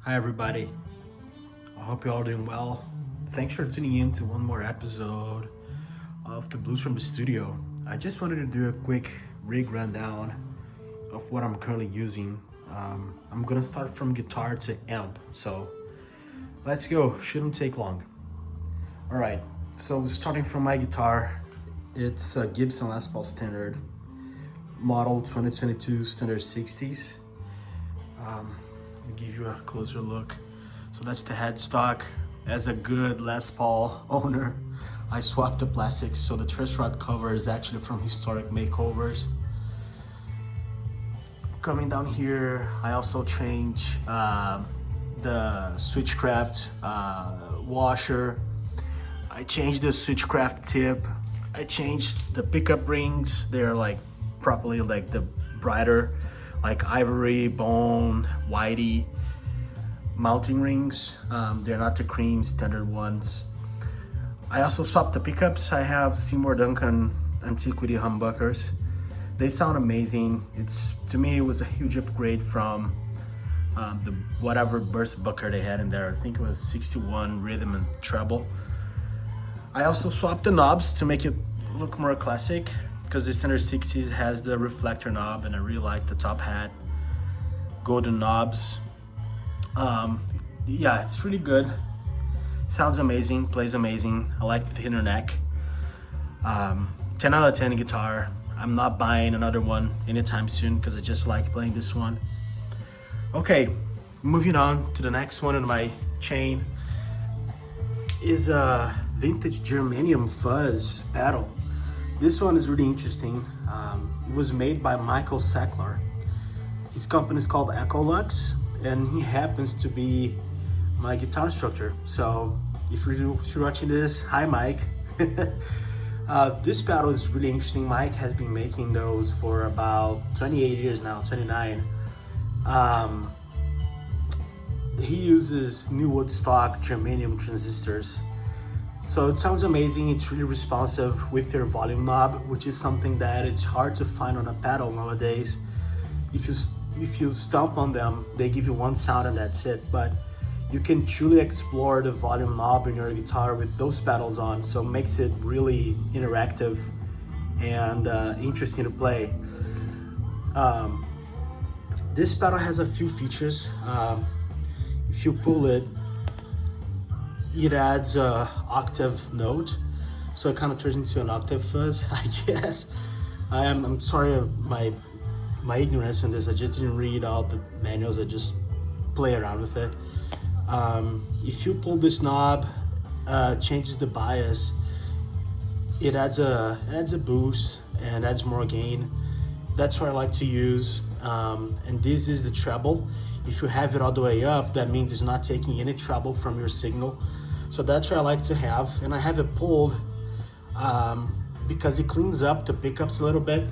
Hi everybody, I hope you're all doing well. Thanks for tuning in to one more episode of the Blues from the Studio. I just wanted to do a quick rig rundown of what I'm currently using. I'm gonna start from guitar to amp, so let's go, shouldn't take long. Alright, so starting from my guitar, it's a Gibson Les Paul Standard, model 2022 Standard 60s. Give you a closer look. So that's the headstock. As a good Les Paul owner, I swapped the plastics, so the truss rod cover is actually from Historic Makeovers. Coming down here, I also changed the Switchcraft washer. I changed the Switchcraft tip. I changed the pickup rings. They're like properly like the brighter, like ivory, bone, whitey mounting rings. They're not the cream standard ones. I also swapped the pickups. I have Seymour Duncan Antiquity humbuckers. They sound amazing. To me, it was a huge upgrade from the whatever burst bucker they had in there. I think it was 61 rhythm and treble. I also swapped the knobs to make it look more classic, because the Standard 60s has the reflector knob, and I really like the top hat golden knobs. Yeah, it's really good. Sounds amazing, plays amazing. I like the thinner neck. 10 out of 10 guitar. I'm not buying another one anytime soon because I just like playing this one. Okay, moving on to the next one in my chain is a vintage germanium fuzz pedal. This one is really interesting. It was made by Michael Sackler. His company is called Echolux, and he happens to be my guitar instructor. So if you're watching this, hi Mike. This pedal is really interesting. Mike has been making those for about 28 years now, 29. He uses new Woodstock germanium transistors. So it sounds amazing. It's really responsive with your volume knob, which is something that it's hard to find on a pedal nowadays. If you stomp on them, they give you one sound and that's it. But you can truly explore the volume knob in your guitar with those pedals on, so it makes it really interactive and interesting to play. This pedal has a few features. If you pull it, it adds a octave note, so it kind of turns into an octave fuzz, I guess. I'm sorry, my ignorance in this. I just didn't read all the manuals. I just play around with it. If you pull this knob, changes the bias, it adds a boost and adds more gain. That's what I like to use. And this is the treble. If you have it all the way up, that means it's not taking any treble from your signal. So that's what I like to have. And I have it pulled because it cleans up the pickups a little bit.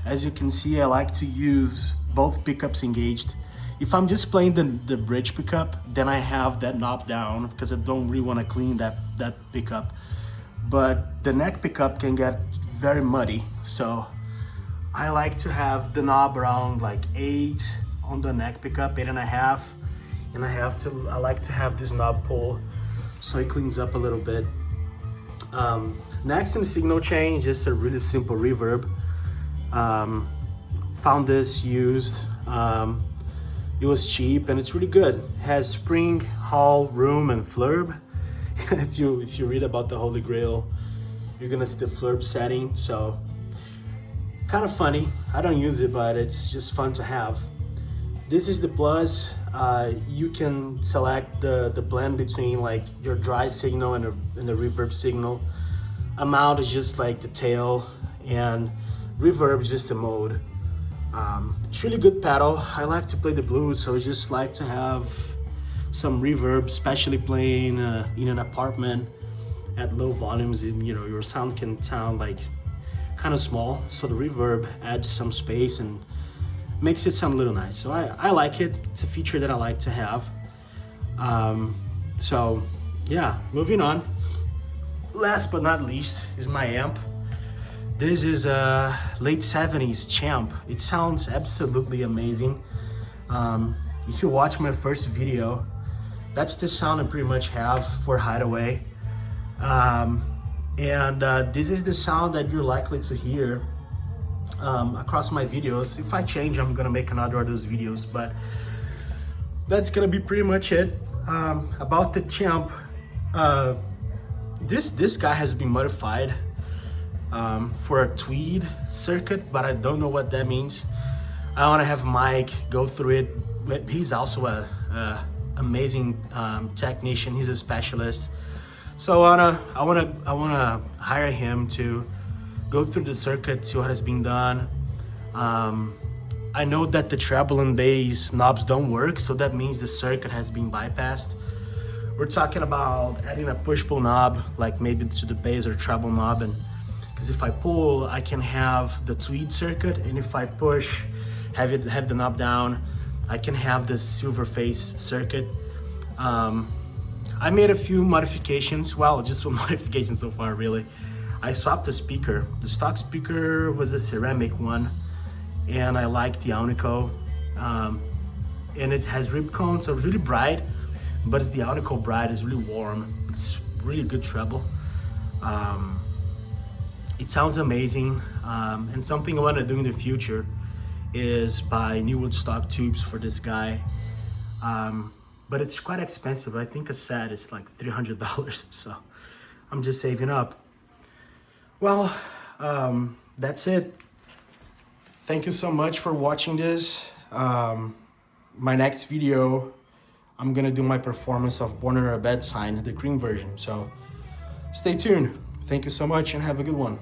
As you can see, I like to use both pickups engaged. If I'm just playing the bridge pickup, then I have that knob down because I don't really want to clean that pickup. But the neck pickup can get very muddy, so I like to have the knob around like 8 on the neck pickup, 8.5, and I like to have this knob pulled so it cleans up a little bit. Next in the signal chain is just a really simple reverb. Found this used. It was cheap and it's really good. It has spring, hall, room, and flurb. if you read about the Holy Grail, you're gonna see the flurb setting. So kind of funny. I don't use it, but it's just fun to have. This is the plus. You can select the blend between like your dry signal and the reverb signal. Amount is just like the tail, and reverb is just the mode. It's really good pedal. I like to play the blues, so I just like to have some reverb, especially playing in an apartment at low volumes. And your sound can sound like kind of small, so the reverb adds some space and makes it sound a little nice. So I like it. It's a feature that I like to have. So yeah, moving on. Last but not least is my amp. This is a late 70s Champ. It sounds absolutely amazing. If you watch my first video, that's the sound I pretty much have for Hideaway. This is the sound that you're likely to hear across my videos. If I change, I'm gonna make another of those videos, but that's gonna be pretty much it. About the Champ, this guy has been modified for a tweed circuit, but I don't know what that means. I want to have Mike go through it. He's also a amazing technician. He's a specialist, so I wanna hire him to go through the circuit, see what has been done. I know that the treble and bass knobs don't work, so that means the circuit has been bypassed. We're talking about adding a push-pull knob, like maybe to the bass or treble knob, and because if I pull, I can have the tweed circuit, and if I push, have the knob down, I can have the silver face circuit. I made a few modifications. Well, just one modification so far, really. I swapped the speaker. The stock speaker was a ceramic one, and I like the Alnico. And it has rib cones, so really bright, but it's the Alnico bright, it's really warm. It's really good treble. It sounds amazing, and something I want to do in the future is buy new wood stock tubes for this guy. But it's quite expensive. I think a set is like $300, so I'm just saving up. Well, that's it. Thank you so much for watching this. My next video, I'm gonna do my performance of Born Under a Bad Sign, the cream version. So stay tuned. Thank you so much and have a good one.